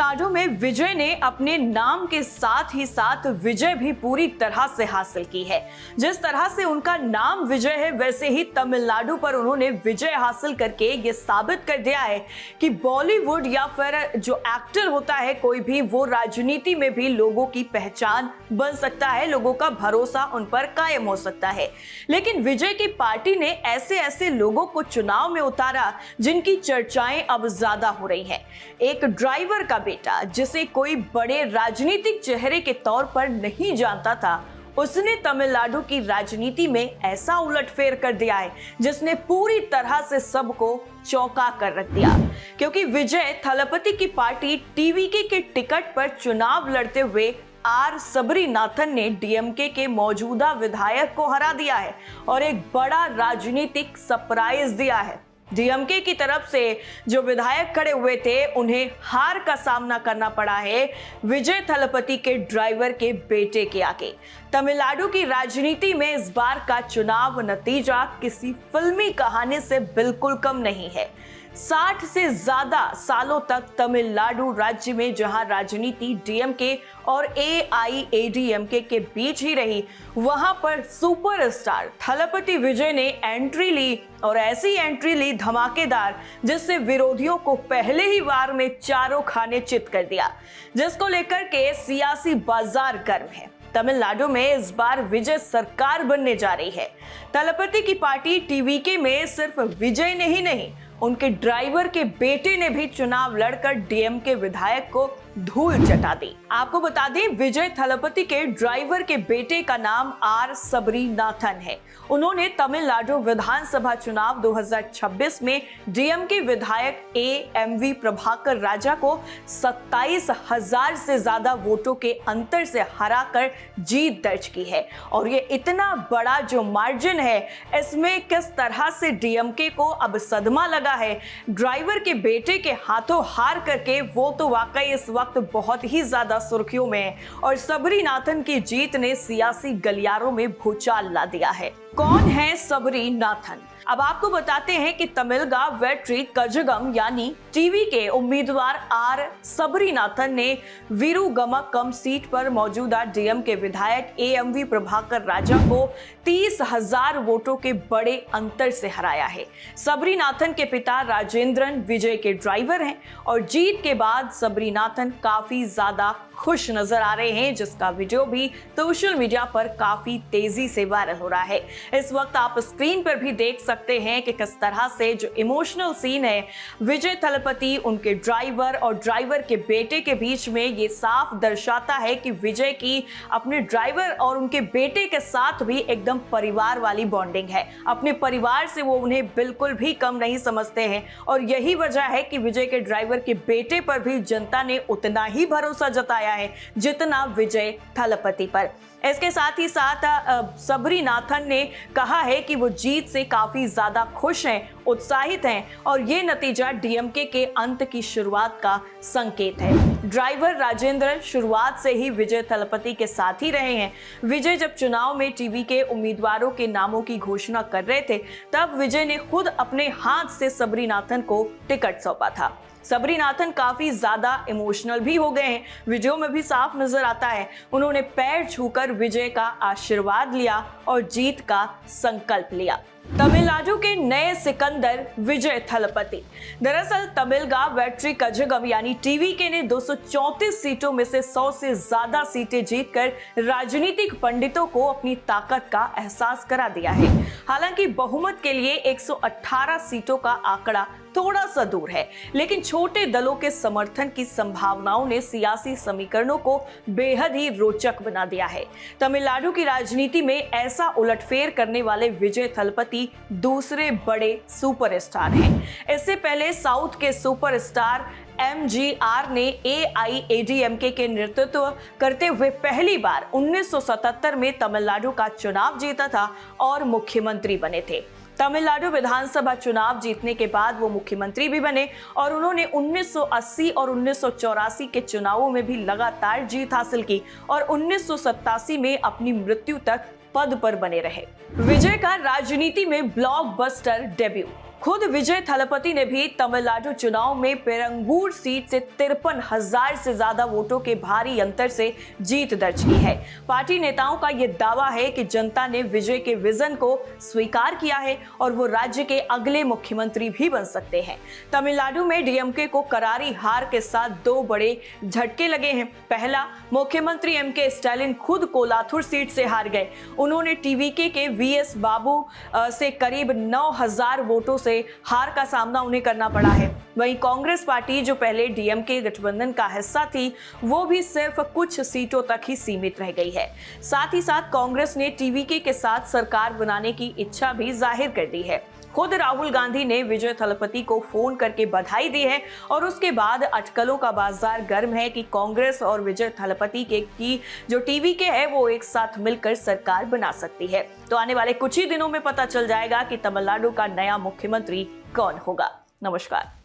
तमिलनाडु में विजय ने अपने नाम के साथ ही साथ विजय भी पूरी तरह से हासिल की है। जिस तरह से उनका नाम विजय है, वैसे ही तमिलनाडु पर उन्होंने विजय हासिल करके ये साबित कर दिया है कि बॉलीवुड या फिर जो एक्टर होता है कोई भी, वो राजनीति में भी लोगों की पहचान बन सकता है, लोगों का भरोसा उन पर कायम हो सकता है। लेकिन विजय की पार्टी ने ऐसे ऐसे लोगों को चुनाव में उतारा जिनकी चर्चाएं अब ज्यादा हो रही हैं। एक ड्राइवर का बेटा, जिसे कोई बड़े राजनीतिक चेहरे के तौर पर नहीं जानता था, उसने तमिलनाडु की राजनीति में ऐसा उलटफेर कर दिया है जिसने पूरी तरह से सबको चौंका कर रख दिया। क्योंकि विजय थलपति की पार्टी टीवीके के टिकट पर चुनाव लड़ते हुए आर सबरीनाथन ने डीएमके के मौजूदा विधायक को हरा दिया है और एक बड़ा राजनीतिक सरप्राइज दिया है। डीएमके की तरफ से जो विधायक खड़े हुए थे, उन्हें हार का सामना करना पड़ा है विजय थलपति के ड्राइवर के बेटे के आगे। तमिलनाडु की राजनीति में इस बार का चुनाव नतीजा किसी फिल्मी कहानी से बिल्कुल कम नहीं है। 60 से ज्यादा सालों तक तमिलनाडु राज्य में जहां राजनीति डीएमके और एआईएडीएमके के बीच ही रही, वहां पर सुपरस्टार थलपति विजय ने एंट्री ली और ऐसी एंट्री ली धमाकेदार, जिससे विरोधियों को पहले ही वार में चारों खाने चित कर दिया, जिसको लेकर के सियासी बाजार गर्म है। तमिलनाडु में इस बार विजय सरकार बनने जा रही है। थलपति की पार्टी टीवीके में सिर्फ विजय ने ही नहीं, उनके ड्राइवर के बेटे ने भी चुनाव लड़कर डीएमके विधायक को धूल चटा दी। आपको बता दें, विजय थलपति के ड्राइवर के बेटे का नाम आर सबरीनाथन है। उन्होंने तमिलनाडु विधानसभा चुनाव 2026 में डीएमके विधायक एएमवी प्रभाकर राजा को 27,000 से ज्यादा वोटों के अंतर से हराकर जीत दर्ज की है। और ये इतना बड़ा जो मार्जिन है, इसमें किस तरह से डीएमके को अब सदमा लगा है ड्राइवर के बेटे के हाथों हार करके, वो तो वाकई इस वक्त बहुत ही ज्यादा सुर्खियों में है और सबरीनाथन की जीत ने सियासी गलियारों में भूचाल ला दिया है। कौन है सबरीनाथन? अब आपको बताते हैं कि तमिलगा वेट्री कजगम यानी टीवी के उम्मीदवार आर सबरीनाथन ने वीरुगमक्कम सीट पर मौजूदा डीएमके विधायक एएमवी प्रभाकर राजा को 30,000 वोटों के बड़े अंतर से हराया है। सबरीनाथन के पिता राजेंद्रन विजय के ड्राइवर हैं और जीत के बाद सबरीनाथन काफी ज्यादा खुश नजर आ रहे हैं, जिसका वीडियो भी सोशल मीडिया पर काफी तेजी से वायरल हो रहा है। इस वक्त आप स्क्रीन पर भी देख सकते हैं कि किस तरह से जो इमोशनल सीन है विजय थलपति, उनके ड्राइवर और ड्राइवर के बेटे के बीच में, ये साफ दर्शाता है कि विजय की अपने ड्राइवर और उनके बेटे के साथ भी एकदम परिवार वाली बॉन्डिंग है। अपने परिवार से वो उन्हें बिल्कुल भी कम नहीं समझते हैं और यही वजह है कि विजय के ड्राइवर के बेटे पर भी जनता ने उतना ही भरोसा जताया है जितना विजय थलपति पर। इसके साथ ही साथ सबरीनाथन ने कहा है कि वो जीत से काफी ज्यादा खुश हैं, उत्साहित हैं और ये नतीजा डीएमके के अंत की शुरुआत का संकेत है। ड्राइवर राजेंद्र शुरुआत से ही विजय थलपति के साथ ही रहे हैं। विजय जब चुनाव में टीवी के उम्मीदवारों के नामों की घोषणा कर रहे थे, तब विजय ने खुद अपने हाथ से सबरीनाथन को टिकट सौंपा था। सबरीनाथन काफी ज्यादा इमोशनल भी हो गए हैं, वीडियो में भी साफ नजर आता है। उन्होंने पैर छूकर विजय का आशीर्वाद लिया और जीत का संकल्प लिया। तमिलनाडु के नए सिकंदर विजय थलपति। दरअसल तमिलगा वेट्री कजगम यानी टीवीके ने 234 सीटों में से 100 से ज्यादा सीटें जीतकर राजनीतिक पंडितों को अपनी ताकत का एहसास करा दिया है। हालांकि बहुमत के लिए 118 सीटों का आंकड़ा थोड़ा सा दूर है, लेकिन छोटे दलों के समर्थन की संभावनाओं ने सियासी समीकरणों को बेहद ही रोचक बना दिया है। तमिलनाडु की राजनीति में ऐसा उलटफेर करने वाले विजय थलपति दूसरे बड़े सुपरस्टार हैं। इससे पहले साउथ के सुपरस्टार एमजीआर ने एआईएडीएमके के नेतृत्व करते हुए पहली बार 1977 में तमिलनाडु का चुनाव जीता था और मुख्यमंत्री बने थे। तमिलनाडु विधानसभा चुनाव जीतने के बाद वो मुख्यमंत्री भी बने और उन्होंने 1980 और 1984 के चुनावों में भी लगातार जीत हासिल की और 1987 में अपनी मृत्यु तक पद पर बने रहे। विजय का राजनीति में ब्लॉकबस्टर डेब्यू। खुद विजय थलपति ने भी तमिलनाडु चुनाव में पेरंगूर सीट से 53,000 से ज्यादा वोटों के भारी अंतर से जीत दर्ज की है। पार्टी नेताओं का यह दावा है कि जनता ने विजय के विजन को स्वीकार किया है और वो राज्य के अगले मुख्यमंत्री भी बन सकते हैं। तमिलनाडु में डीएमके को करारी हार के साथ दो बड़े झटके लगे हैं। पहला, मुख्यमंत्री एमके स्टालिन खुद कोलाथुर सीट से हार गए। उन्होंने टीवीके के वीएस बाबू से करीब 9,000 वोटों से हार का सामना उन्हें करना पड़ा है। वहीं कांग्रेस पार्टी, जो पहले डीएमके गठबंधन का हिस्सा थी, वो भी सिर्फ कुछ सीटों तक ही सीमित रह गई है। साथ ही साथ कांग्रेस ने टीवीके के साथ सरकार बनाने की इच्छा भी जाहिर कर दी है। खुद राहुल गांधी ने विजय थलपति को फोन करके बधाई दी है और उसके बाद अटकलों का बाजार गर्म है कि कांग्रेस और विजय थलपति की जो टीवीके है वो एक साथ मिलकर सरकार बना सकती है। तो आने वाले कुछ ही दिनों में पता चल जाएगा कि तमिलनाडु का नया मुख्यमंत्री कौन होगा। नमस्कार।